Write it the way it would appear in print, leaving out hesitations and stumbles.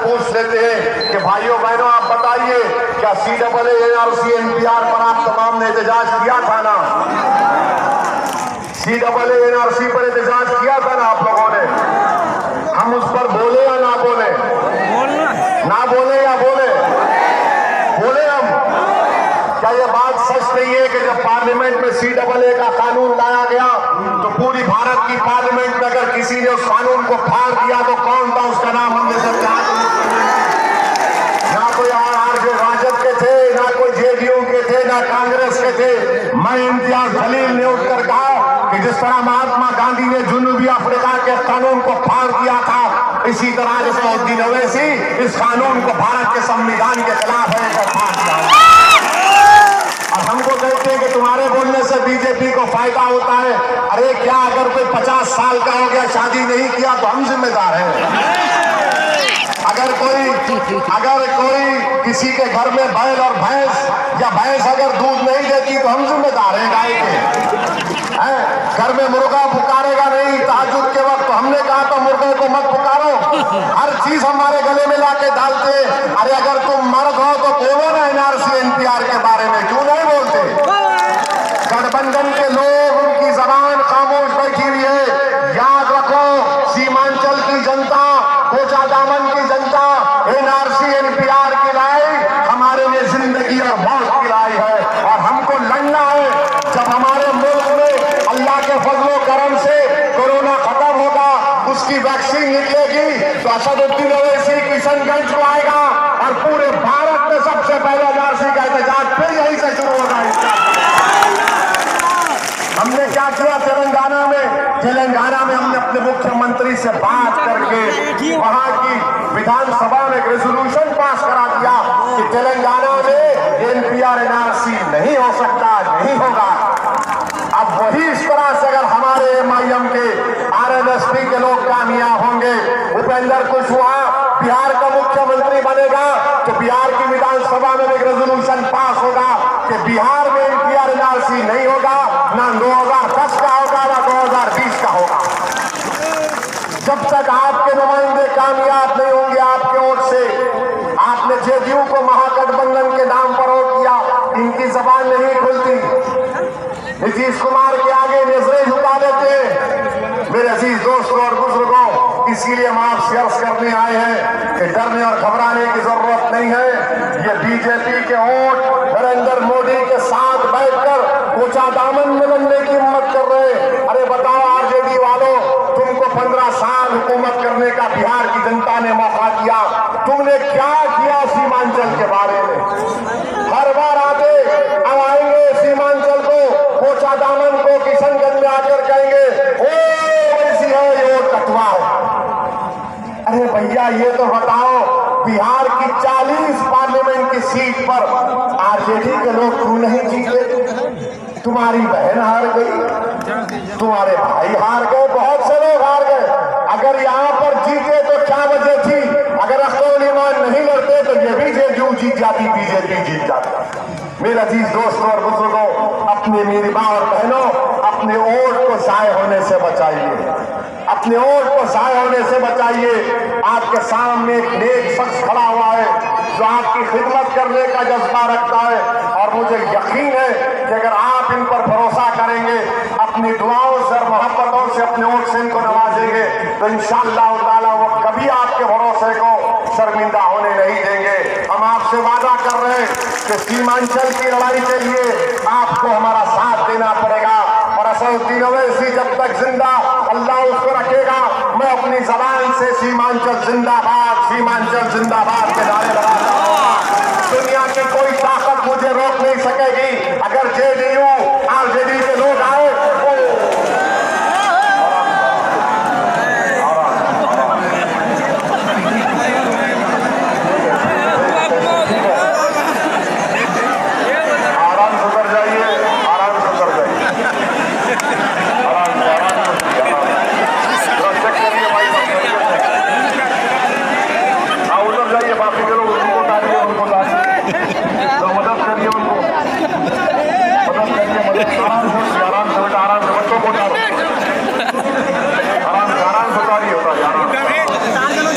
पूछ लेते हैं कि भाइयों बहनों आप बताइए, क्या CAA NRC NPR पर आप तमाम ने एहतजाज किया था ना? CAA NRC पर एहतजाज किया था ना आप लोगों ने? हम उस पर बोले या ना बोले? ना बोले या बोले? बोले हम। क्या ये बात सच नहीं है कि जब पार्लियामेंट में CAA का कानून लाया गया तो पूरी भारत की पार्लियामेंट में अगर किसी ने उस कानून को फाड़ दिया तो कौन था? उसका नाम हमने सब याद ना कोई आरजे राजद के थे, ना कोई JDU के थे, ना कांग्रेस के थे। मैं इम्तियाज जलील ने उठकर कहा कि जिस तरह महात्मा गांधी ने जनूबी अफ्रीका के कानून को फाड़ दिया था, इसी तरह निजामुद्दीन अवैसी इस कानून को भारत के संविधान के खिलाफ है तो फाड़ दिया। और हमको कहते हैं कि तुम्हारे बोलने से बीजेपी को फायदा होता है। अरे क्या, अगर कोई 50 साल का हो गया शादी नहीं किया तो हम जिम्मेदार हैं? अगर कोई किसी के घर में बैल और भैंस या भैंस अगर दूध नहीं देती तो हम जिम्मेदार हैं गाय के? घर में मुर्गा पुकारेगा नहीं तहज्जुद के वक्त तो हमने कहा तो मुर्गे को मत पुकारो। हर चीज हमारे गले में लाके डालते। अरे अगर तुम मर्द हो तो बोलो ना NRC NPR के बारे में, क्यों नहीं बोलते? गठबंधन के लोग, उनकी जबान खामोश बैठी हुई है। याद रखो, सीमांचल की जनता, कोचा दामन की जनता NRC NPR की लड़ाई हमारे लिए जिंदगी और मौत की लड़ाई है और हमको लड़ना है। जब हमारे मुल्क में अल्लाह के फजलो करम से कोरोना खत्म होगा, उसकी वैक्सीन निकलेगी तो असदुद्दीन अवैसी किशनगंज को आएगा और पूरे भारत में सबसे पहले NRC का एहतजाज फिर यहीं से शुरू होगा। हमने क्या किया तेलंगाना में हमने अपने मुख्यमंत्री से बात करके वहां की विधानसभा में एक रेजोल्यूशन पास करा दिया कि तेलंगाना में NPR NRC नहीं हो सकता, नहीं होगा। अब वही इस तरह से अगर हमारे MIM के RNSP के लोग कामयाब होंगे, उपेंद्र कुशवाहा बिहार का मुख्यमंत्री बनेगा तो बिहार की विधानसभा में एक रेजोल्यूशन पास होगा कि बिहार में NPR NRC नहीं होगा, ना 2010 का होगा ना 2020 का होगा। जब तक आपके नुमाइंदे कामयाब नहीं होंगे आपके वोट से, आपने JDU को महागठबंधन के नाम पर वोट किया, इनकी जबान नहीं खुलती। नीतीश कुमार के आगे नजरें झुका देते हैं। मेरे अजीज दोस्तों और बुजुर्गों, इसीलिए हम आपसे अर्ज करने आए हैं कि डरने और घबराने की जरूरत नहीं है। ये बीजेपी के वोट नरेंद्र मोदी के साथ बैठकर कोचा दामन में लड़ने की हिम्मत कर रहे हैं। अरे बताओ RJD वालों, तुमको 15 साल हुकूमत करने का बिहार की जनता ने मौका दिया, तुमने क्या किया सीमांचल के बारे में? हर बार आते, अब आएंगे सीमांचल को, कोचा दामन को, किशनगंज में आकर कहेंगे ओ ऐसी है ये कटवा है। अरे भैया ये तो बताओ, बिहार की 40 पार्लियामेंट की सीट पर RJD के लोग क्यों नहीं जीते? तुम्हारी बहन हार गई, तुम्हारे भाई हार गए, बहुत से लोग हार गए। अगर यहाँ पर जीते तो क्या वजह थी? अगर अख्तर ईमान नहीं लड़ते तो ये भी JDU जीत जाती, BJP जीत जाती। मेरे अजीज दोस्तों और बुजुर्गों, अपने मेरी माँ और बहनों, अपने वोट को जाय होने से बचाइए, अपने वोट को जाय होने से बचाइए। आपके सामने एक नेक शख्स खड़ा हुआ है जो आपकी खिदमत करने का जज्बा रखता है और मुझे यकीन है कि अगर आप इन पर भरोसा करेंगे, अपनी दुआओं से और मोहब्बतों से अपने वोट से इनको नवाजेंगे तो इंशाअल्लाह ताला वो कभी आपके भरोसे को शर्मिंदा होने नहीं देंगे। हम आपसे वादा कर रहे हैं कि सीमांचल की लड़ाई के लिए आपको हमारा साथ देना पड़ेगा और असदुद्दीन अवैसी जब तक जिंदा, अल्लाह उसको रखेगा, मैं अपनी जबान से सीमांचल जिंदाबाद, सीमांचल जिंदाबाद के नारे लगाता हूं। दुनिया की कोई